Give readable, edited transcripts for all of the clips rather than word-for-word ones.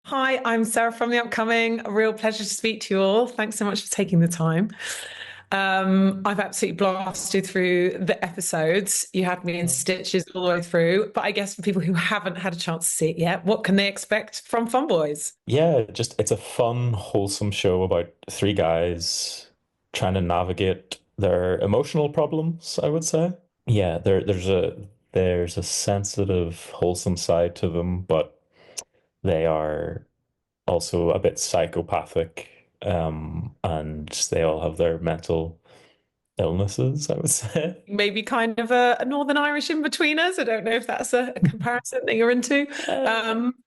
Hi, I'm Sarah from the upcoming. A real pleasure to speak to you all. Thanks so much for taking the time. I've absolutely blasted through the episodes. You had me in stitches all the way through. But I guess for people who haven't had a chance to see it yet, what can they expect from Funboys? Yeah, just it's a fun, wholesome show about three guys trying to navigate their emotional problems, I would say. Yeah, there's a sensitive, wholesome side to them, but they are also a bit psychopathic, and they all have their mental illnesses, I would say. Maybe kind of a Northern Irish Inbetweeners. I don't know if that's a comparison that you're into.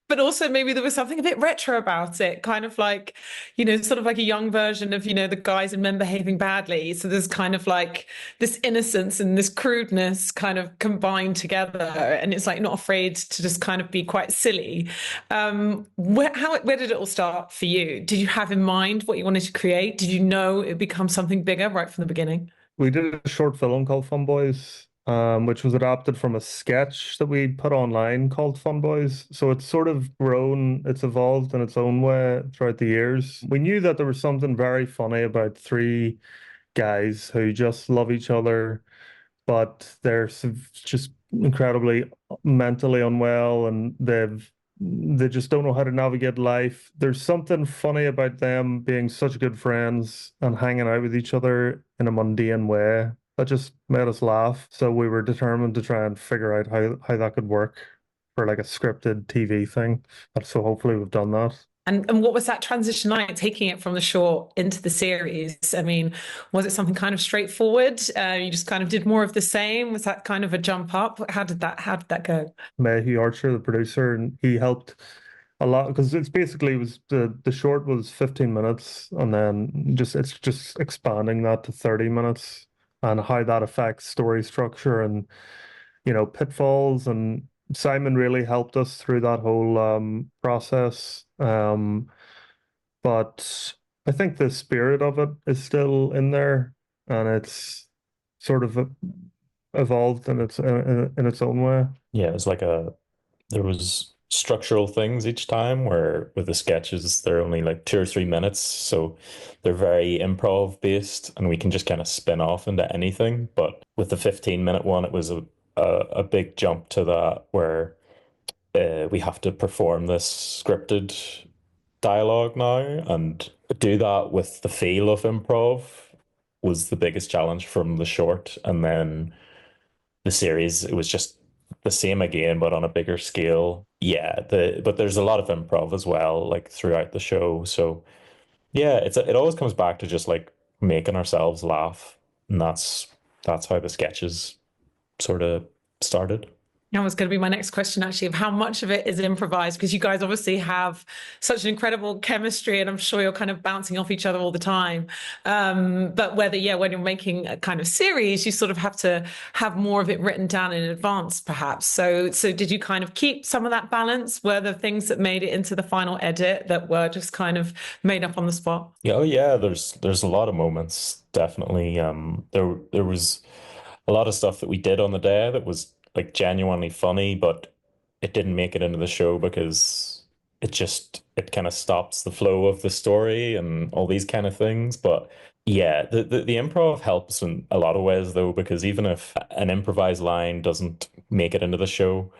But also maybe there was something a bit retro about it, kind of like, sort of like a young version of, the guys and men behaving badly. So there's kind of like this innocence and this crudeness kind of combined together. And it's like not afraid to just kind of be quite silly. Where did it all start for you? Did you have in mind what you wanted to create? Did you know it'd become something bigger right from the beginning? We did a short film called Funboys, which was adapted from a sketch that we put online called Funboys. So it's sort of grown, it's evolved in its own way throughout the years. We knew that there was something very funny about three guys who just love each other, but just incredibly mentally unwell, and they just don't know how to navigate life. There's something funny about them being such good friends and hanging out with each other in a mundane way that just made us laugh. So we were determined to try and figure out how that could work for like a scripted TV thing. So hopefully we've done that. And what was that transition like, taking it from the short into the series? I mean, was it something kind of straightforward? You just kind of did more of the same? Was that kind of a jump up? How did that go? Mayhew Archer, the producer, and he helped a lot because it's basically was the short was 15 minutes, and then it's just expanding that to 30 minutes and how that affects story structure and pitfalls. And Simon really helped us through that whole process. But I think the spirit of it is still in there, and it's sort of evolved in its own way. Yeah, it's like there was structural things each time where with the sketches they're only like 2 or 3 minutes, so they're very improv based and we can just kind of spin off into anything. But with the 15-minute one, it was a big jump to that where we have to perform this scripted dialogue now and do that with the feel of improv was the biggest challenge from the short. And then the series, it was just the same again, but on a bigger scale. Yeah, but there's a lot of improv as well, like throughout the show. So yeah, it always comes back to just like making ourselves laugh, and that's how the sketches sort of started. That was going to be my next question, actually, of how much of it is improvised, because you guys obviously have such an incredible chemistry, and I'm sure you're kind of bouncing off each other all the time. But whether, yeah, when you're making a kind of series, you sort of have to have more of it written down in advance, perhaps. So did you kind of keep some of that balance? Were there things that made it into the final edit that were just kind of made up on the spot? Yeah, oh yeah, there's a lot of moments, definitely. There was a lot of stuff that we did on the day that was like genuinely funny, but it didn't make it into the show because it kind of stops the flow of the story and all these kind of things. But yeah, the improv helps in a lot of ways though, because even if an improvised line doesn't make it into the show,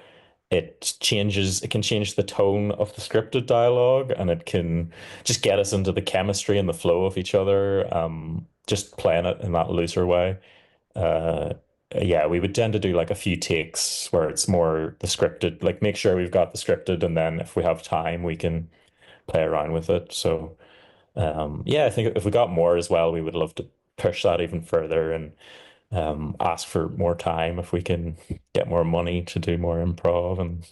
it can change the tone of the scripted dialogue, and it can just get us into the chemistry and the flow of each other, just playing it in that looser way. uh yeah, we would tend to do like a few takes where it's more the scripted, like make sure we've got the scripted, and then if we have time we can play around with it. So yeah, I think if we got more as well, we would love to push that even further and ask for more time if we can get more money to do more improv, and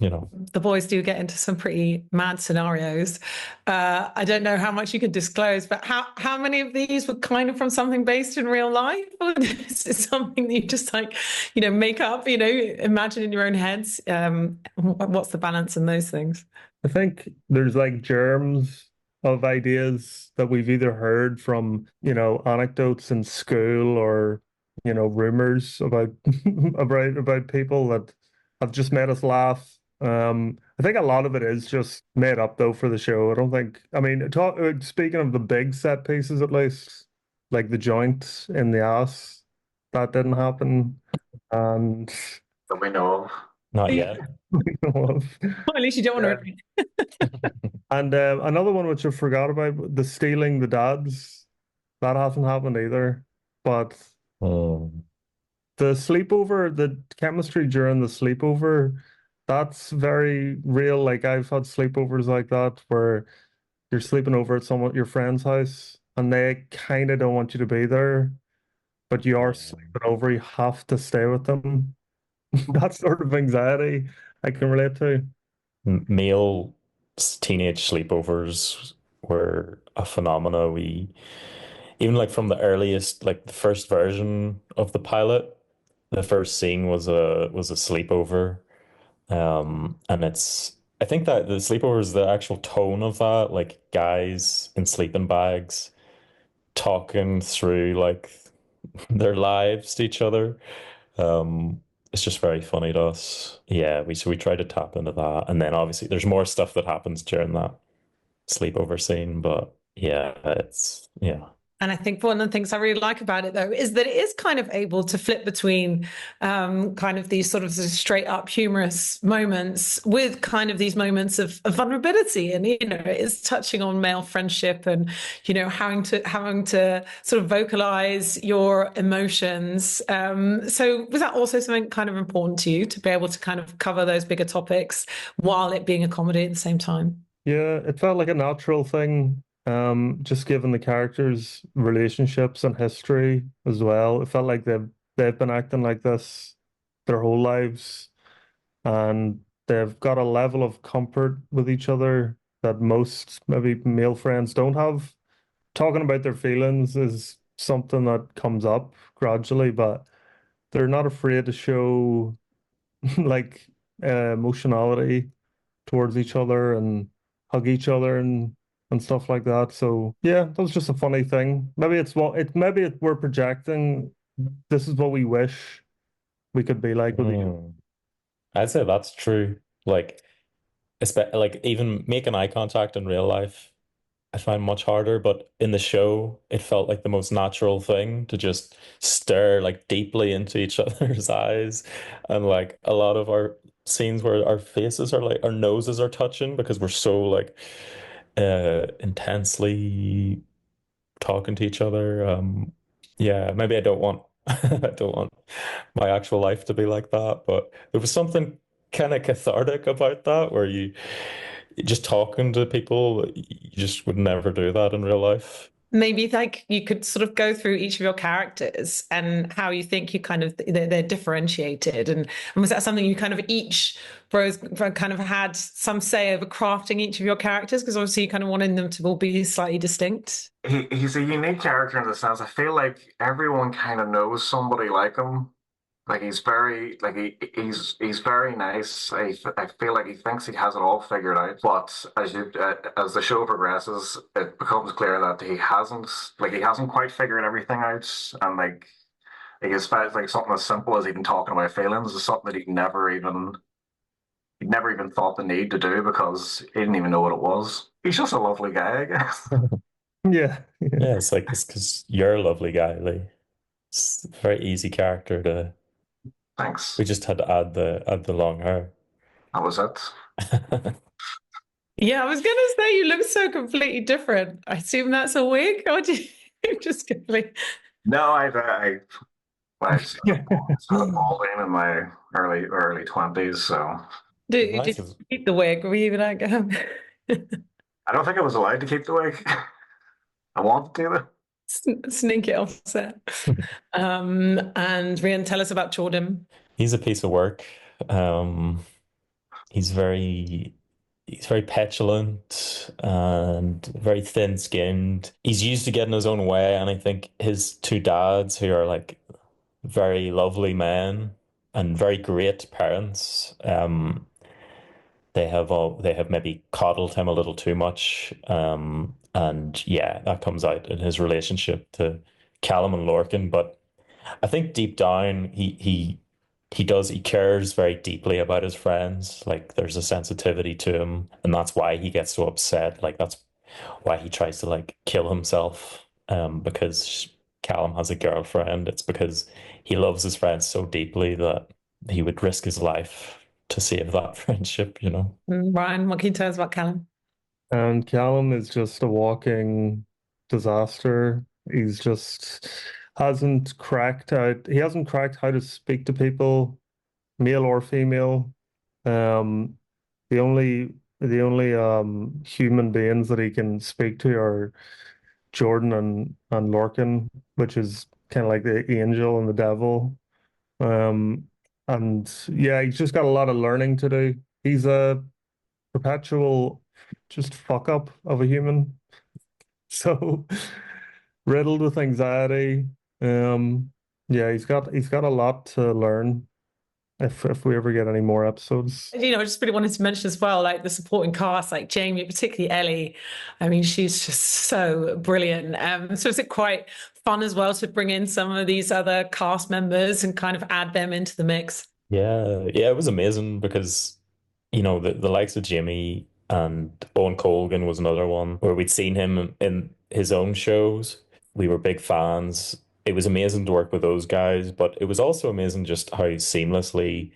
The boys do get into some pretty mad scenarios. I don't know how much you can disclose, but how many of these were kind of from something based in real life, or is it something that you just like, make up, imagine in your own heads? What's the balance in those things? I think there's like germs of ideas that we've either heard from, anecdotes in school or, rumors about about people that have just made us laugh. I think a lot of it is just made up though for the show. I don't think. I mean, speaking of the big set pieces, at least like the joint in the ass, that didn't happen, and that we know of. Not Yeah. yet. Well, at least you don't want Yeah. to. And another one which I forgot about, the stealing the dads, that hasn't happened either. But Hmm. the sleepover, the chemistry during the sleepover, that's very real. Like I've had sleepovers like that where you're sleeping over at your friend's house and they kind of don't want you to be there, but you are Yeah. sleeping over. You have to stay with them. That sort of anxiety I can relate to. Male teenage sleepovers were a phenomena. We even like from the earliest, like the first version of the pilot, the first scene was a sleepover. And I think that the sleepover is the actual tone of that, like guys in sleeping bags talking through like their lives to each other. It's just very funny to us. Yeah, we try to tap into that. And then obviously there's more stuff that happens during that sleepover scene, but yeah, it's yeah. And I think one of the things I really like about it, though, is that it is kind of able to flip between kind of these sort of straight up humorous moments with kind of these moments of vulnerability. And, you know, it's touching on male friendship and, you know, having to sort of vocalize your emotions. So was that also something kind of important to you to be able to kind of cover those bigger topics while it being a comedy at the same time? Yeah, it felt like a natural thing. Just given the characters' relationships and history as well. It felt like they've been acting like this their whole lives, and they've got a level of comfort with each other that most maybe male friends don't have. Talking about their feelings is something that comes up gradually, but they're not afraid to show like emotionality towards each other and hug each other and stuff like that. So yeah, that was just a funny thing. We're projecting this is what we wish we could be like with each other. Hmm. I'd say that's true. Like, like even making eye contact in real life, I find much harder, but in the show, it felt like the most natural thing to just stare like deeply into each other's eyes. And like a lot of our scenes where our faces are like our noses are touching because we're so like intensely talking to each other. Yeah, maybe I don't want I don't want my actual life to be like that, but there was something kind of cathartic about that where you just talking to people, you just would never do that in real life. Maybe like you could sort of go through each of your characters and how you think you kind of they're differentiated, and was that something you kind of each bros kind of had some say over crafting each of your characters, because obviously you kind of wanted them to all be slightly distinct. He's a unique character in the sense I feel like everyone kind of knows somebody like him. Like he's very like he's very nice. I feel like he thinks he has it all figured out. But as the show progresses, it becomes clear that he hasn't quite figured everything out. And like it's like something as simple as even talking about feelings is something that he never even thought the need to do because he didn't even know what it was. He's just a lovely guy, I guess. Yeah, yeah. Yeah, it's like it's because you're a lovely guy, Lee. It's a very easy character to. Thanks. We just had to add the long hair. That was it. Yeah, I was gonna say you look so completely different. I assume that's a wig, or do you just completely? No, I started balding in my early 20s, so Did Nice. you keep the wig? Were you like, I don't think I was allowed to keep the wig. I wanted to though. sneak it off set? And Rian, tell us about Jordan. He's a piece of work. Um, he's very petulant and very thin-skinned. He's used to getting his own way, and I think his two dads, who are like very lovely men and very great parents, they have maybe coddled him a little too much. And yeah, that comes out in his relationship to Callum and Lorcan. But I think deep down he cares very deeply about his friends. Like there's a sensitivity to him, and that's why he gets so upset. Like that's why he tries to like kill himself. Because Callum has a girlfriend. It's because he loves his friends so deeply that he would risk his life to save that friendship, you know. Ryan, what can you tell us about Callum? And Callum is just a walking disaster. He's just hasn't cracked out. He hasn't cracked how to speak to people, male or female. Um, the only human beings that he can speak to are Jordan and Lorcan, which is kind of like the angel and the devil. Um, and yeah, he's just got a lot of learning to do. He's a perpetual just fuck up of a human. So riddled with anxiety. Um, yeah, he's got a lot to learn if we ever get any more episodes. You know, I just really wanted to mention as well, like the supporting cast, like Jamie, particularly Ellie. I mean, she's just so brilliant. So is it quite fun as well to bring in some of these other cast members and kind of add them into the mix? Yeah, it was amazing because you know the likes of Jimmy and Owen Colgan was another one where we'd seen him in his own shows. We were big fans. It was amazing to work with those guys, but it was also amazing just how seamlessly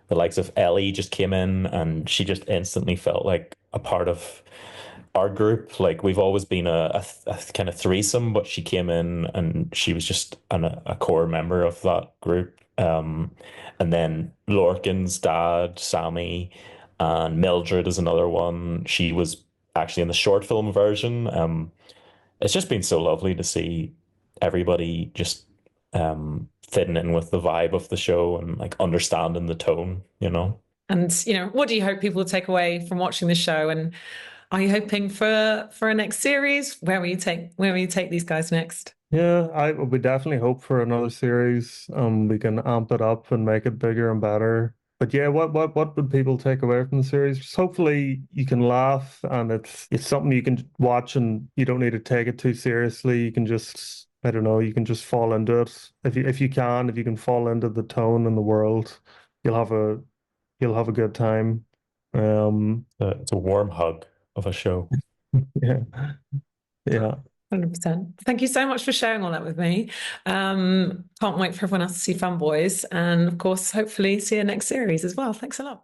the likes of Ellie just came in and she just instantly felt like a part of our group. Like we've always been a kind of threesome, but she came in and she was just a core member of that group. And then Lorcan's dad, Sammy, and Mildred is another one. She was actually in the short film version. It's just been so lovely to see everybody just fitting in with the vibe of the show and like understanding the tone, you know. And you know, what do you hope people will take away from watching the show? And are you hoping for a next series? Where will you take these guys next? Yeah, I would definitely hope for another series. We can amp it up and make it bigger and better. But yeah, what would people take away from the series? Just hopefully you can laugh and it's something you can watch and you don't need to take it too seriously. You can just I don't know, you can just fall into it. If you can fall into the tone and the world, you'll have a you'll have a good time. Um It's a warm hug of a show. yeah. Yeah. 100%. Thank you so much for sharing all that with me. Can't wait for everyone else to see Funboys, and of course, hopefully see you next series as well. Thanks a lot.